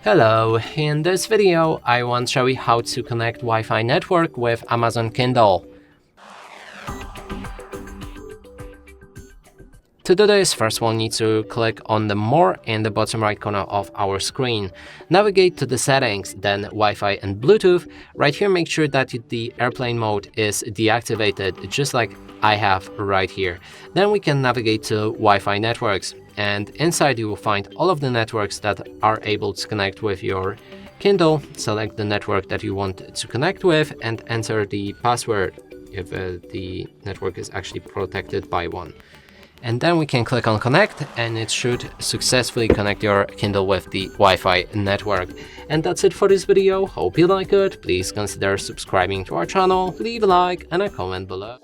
Hello, in this video I want to show you how to connect Wi-Fi network with Amazon Kindle. To do this, first we'll need to click on the More in the bottom right corner of our screen. Navigate to the settings, then Wi-Fi and Bluetooth. Right here, make sure that the airplane mode is deactivated, just like I have right here. Then we can navigate to Wi-Fi networks, and inside you will find all of the networks that are able to connect with your Kindle. Select the network that you want to connect with and enter the password if the network is actually protected by one. And then we can click on connect and it should successfully connect your Kindle with the Wi-Fi network. And that's it for this video. Hope you like it. Please consider subscribing to our channel, leave a like and a comment below.